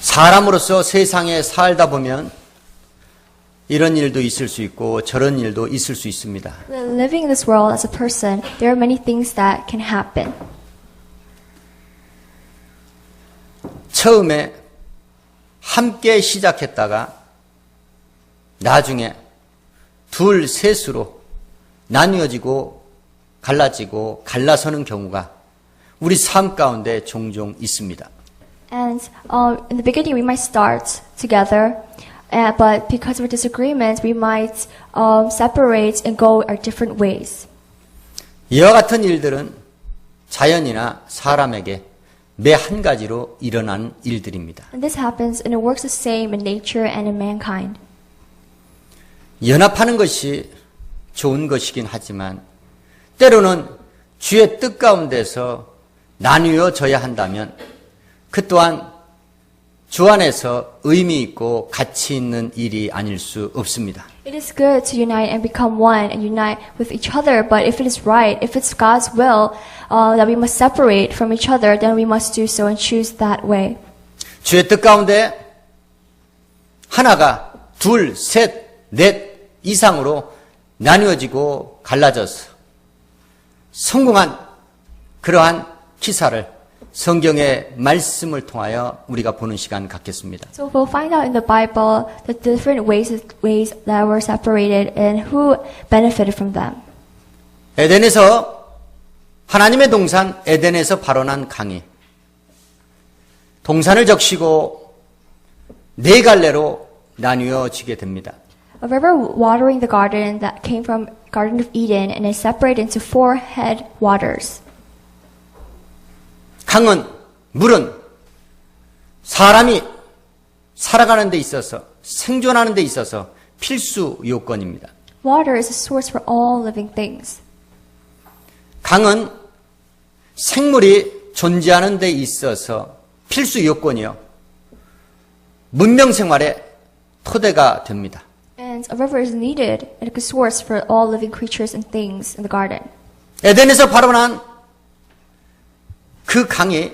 사람으로서 세상에 살다 보면 이런 일도 있을 수 있고 저런 일도 있을 수 있습니다. Living in this world as a person, there are many things that can happen. 처음에 함께 시작했다가 나중에 둘, 셋으로 나뉘어지고 갈라지고 갈라서는 경우가 우리 삶 가운데 종종 있습니다. And in the beginning, we might start together, but because of disagreements, we might separate and go our different ways. 이와 같은 일들은 자연이나 사람에게 매 한 가지로 일어난 일들입니다. And this happens, and it works the same in nature and in mankind. 연합하는 것이 좋은 것이긴 하지만 때로는 주의 뜻 가운데서 나뉘어져야 한다면 그 또한 주 안에서 의미 있고 가치 있는 일이 아닐 수 없습니다. It is good to unite and become one and unite with each other, but if it is right, if it's God's will that we must separate from each other, then we must do so and choose that way. 주의 뜻 가운데 하나가 둘, 셋, 넷 이상으로 나뉘어지고 갈라져서 성공한 그러한 기사를 성경의 말씀을 통하여 우리가 보는 시간 갖겠습니다. So we'll find out in the Bible the different ways that were separated and who benefited from them. 에덴에서 하나님의 동산 에덴에서 발원한 강이 동산을 적시고 네 갈래로 나뉘어지게 됩니다. A river watering the garden that came from Garden of Eden and is separated into 4 head waters. 강은, 물은 사람이 살아가는 데 있어서 생존하는 데 있어서 필수 요건입니다. Water is a source for all living things. 강은 생물이 존재하는 데 있어서 필수 요건이요. 문명 생활의 토대가 됩니다. And a river is needed and a source for all living creatures and things in the garden. 에덴에서 발원한 그 강이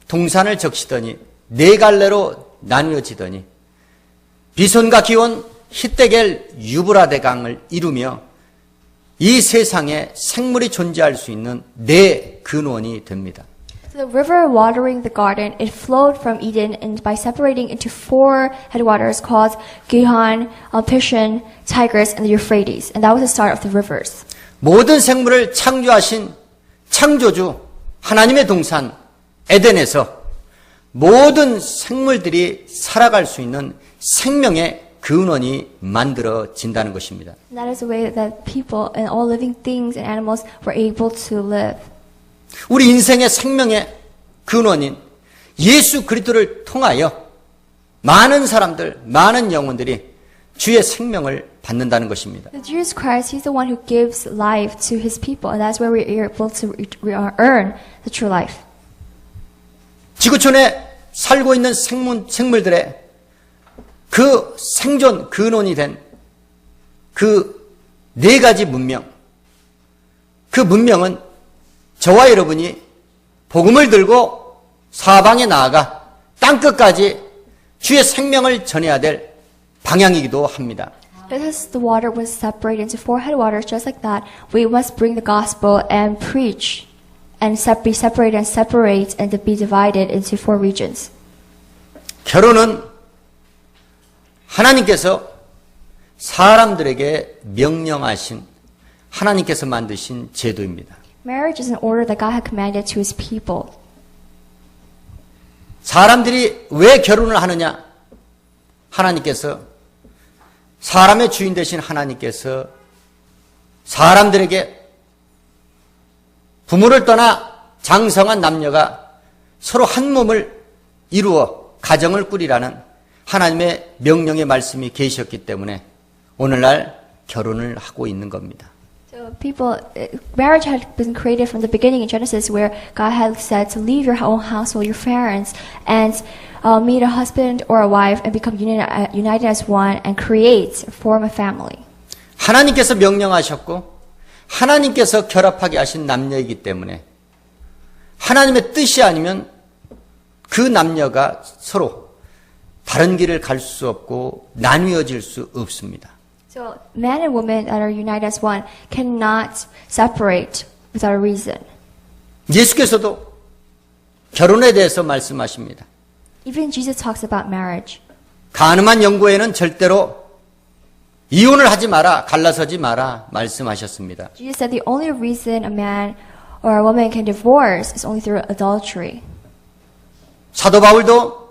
동산을 적시더니 네 갈래로 나뉘어지더니 비손과 기온, 히데겔, 유브라데 강을 이루며 이 세상에 생물이 존재할 수 있는 네 근원이 됩니다. So the river watering the garden, it flowed from Eden and by separating into 4 headwaters called Gihon, Pishon, Tigris, and the Euphrates. And that was the start of the rivers. 모든 생물을 창조하신 창조주 하나님의 동산 에덴에서 모든 생물들이 살아갈 수 있는 생명의 근원이 만들어진다는 것입니다. And that is the way that people and all living things and animals were able to live. 우리 인생의 생명의 근원인 예수 그리스도를 통하여 많은 사람들, 많은 영혼들이 주의 생명을 받는다는 것입니다. Jesus Christ, He's the one who gives life to His people, and that's where we are able to earn the true life. 지구촌에 살고 있는 생물들의 그 생존 근원이 된 그 네 가지 문명, 그 문명은 저와 여러분이 복음을 들고 사방에 나아가 땅끝까지 주의 생명을 전해야 될 방향이기도 합니다. Because the water was separated into 4 headwaters, just like that, we must bring the gospel and preach and be separated and separate and to be divided into 4 regions. 결혼은 하나님께서 사람들에게 명령하신 하나님께서 만드신 제도입니다. Marriage is an order that God had commanded to His people. 사람들이 왜 결혼을 하느냐? 하나님께서 사람의 주인 되신 하나님께서 사람들에게 부모를 떠나 장성한 남녀가 서로 한 몸을 이루어 가정을 꾸리라는 하나님의 명령의 말씀이 계셨기 때문에 오늘날 결혼을 하고 있는 겁니다. So marriage had been created from the beginning in Genesis, where God had said to leave your own household, your parents, and meet a husband or a wife and become united as one and form a family. 하나님께서 명령하셨고 하나님께서 결합하게 하신 남녀이기 때문에 하나님의 뜻이 아니면 그 남녀가 서로 다른 길을 갈 수 없고 나뉘어질 수 없습니다. So man and woman that are united as one cannot separate without a reason. 예수께서도 결혼에 대해서 말씀하십니다. Even Jesus talks about marriage. 가늠한 영구에는 절대로 이혼을 하지 마라, 갈라서지 마라 말씀하셨습니다. Jesus said the only reason a man or a woman can divorce is only through adultery. 사도 바울도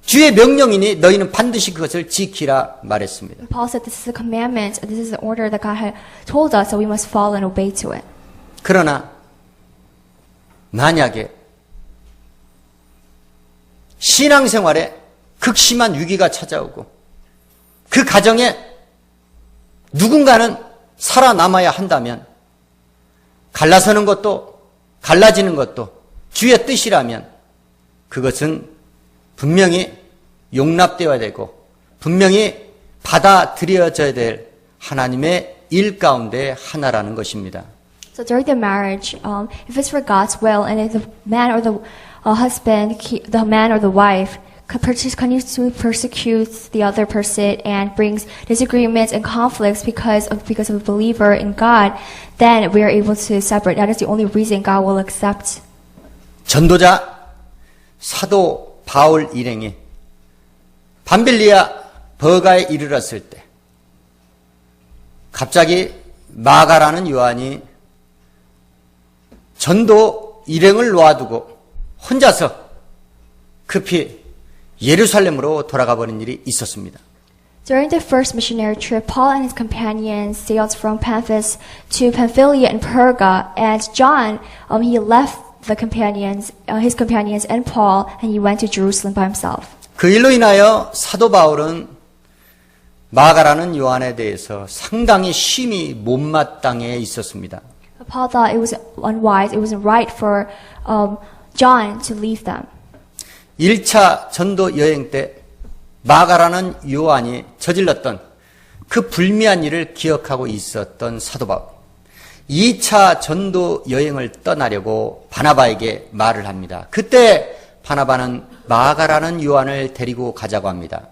주의 명령이니 너희는 반드시 그것을 지키라 말했습니다. Paul said this is a commandment, and this is the order that God had told us, so we must follow and obey to it. 그러나 만약에 신앙생활에 극심한 위기가 찾아오고 그 가정에 누군가는 살아남아야 한다면 갈라서는 것도 갈라지는 것도 주의 뜻이라면 그것은 분명히 용납되어야 되고 분명히 받아들여져야 될 하나님의 일 가운데 하나라는 것입니다. So during the marriage, if it's for God's will, and if the man or the husband, the man or the wife, continues to persecute the other person and brings disagreements and conflicts because of a believer in God, then we are able to separate. That is the only reason God will accept. 전도자 사도 바울 일행이 밤빌리아 버가에 이르렀을 때 갑자기 마가라는 요한이 전도 일행을 놓아두고 혼자서 급히 예루살렘으로 돌아가 버린 일이 있었습니다. During the first missionary trip, Paul and his companions sailed from Paphos to Pamphylia and Perga, and John, he left his companions and Paul, and he went to Jerusalem by himself. 그 일로 인하여 사도 바울은 마가라는 요한에 대해서 상당히 심히 못마땅해 있었습니다. Paul thought it was unwise, it wasn't right for John to leave them. 1차 전도 여행 때 마가라는 요한이 저질렀던 그 불미한 일을 기억하고 있었던 사도 바울. 2차 전도 여행을 떠나려고 바나바에게 말을 합니다. 그때 바나바는 마가라는 요한을 데리고 가자고 합니다.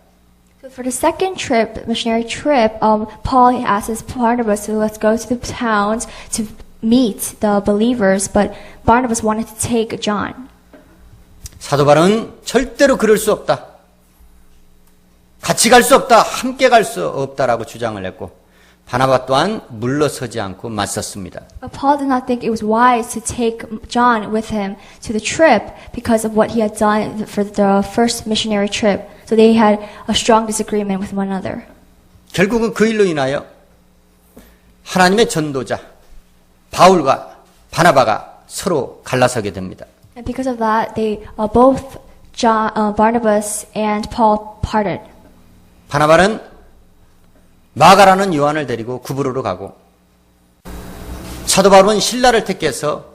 So for the second trip, missionary trip, Paul asks Barnabas to let's go to the towns to meet the believers, but Barnabas wanted to take John. 사도 바울은 절대로 그럴 수 없다. 같이 갈 수 없다. 함께 갈 수 없다라고 주장을 했고 바나바 또한 물러서지 않고 맞섰습니다. But Paul did not think it was wise to take John with him to the trip because of what he had done for the first missionary trip. So they had a strong disagreement with one another. 결국은 그 일로 인하여 하나님의 전도자 바울과 바나바가 서로 갈라서게 됩니다. And because of that, they both Barnabas and Paul parted. 바나바는 마가라는 요한을 데리고 구브로로 가고 사도 바울은 신라를 택해서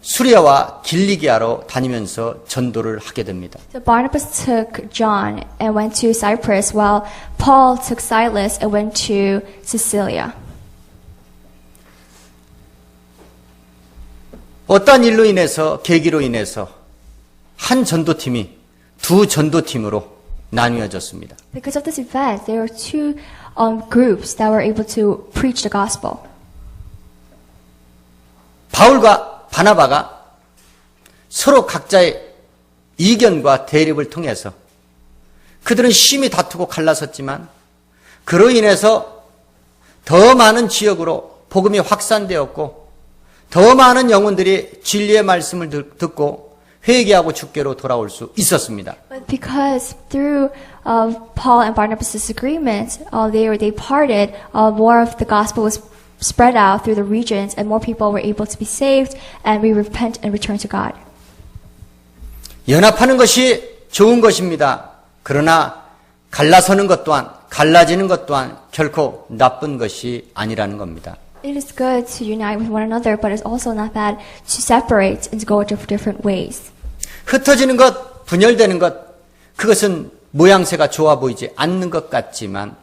수리아와 길리기아로 다니면서 전도를 하게 됩니다. So Barnabas took John and went to Cyprus, while Paul took Silas and went to Sicilia. 어떤 일로 인해서 계기로 인해서 한 전도팀이 두 전도팀으로 나뉘어졌습니다. Because of this event, there were two groups that were able to preach the gospel. 바울과 바나바가 서로 각자의 이견과 대립을 통해서 그들은 심히 다투고 갈라섰지만 그로 인해서 더 많은 지역으로 복음이 확산되었고 더 많은 영혼들이 진리의 말씀을 듣고 회개하고 주께로 돌아올 수 있었습니다. But because through Paul and Barnabas' disagreement, they parted, more of the gospel was spread out through the regions, and more people were able to be saved, and we repent and return to God. 연합하는 것이 좋은 것입니다. 그러나 갈라서는 것 또한 갈라지는 것 또한 결코 나쁜 것이 아니라는 겁니다. It is good to unite with one another, but it's also not bad to separate and to go different ways. 흩어지는 것, 분열되는 것, 그것은 모양새가 좋아 보이지 않는 것 같지만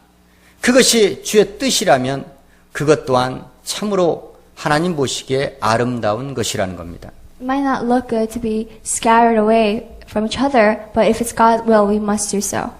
그것이 주의 뜻이라면 그것 또한 참으로 하나님 보시기에 아름다운 것이라는 겁니다. It might not look good to be scattered away from each other, but if it's God's will, we must do so.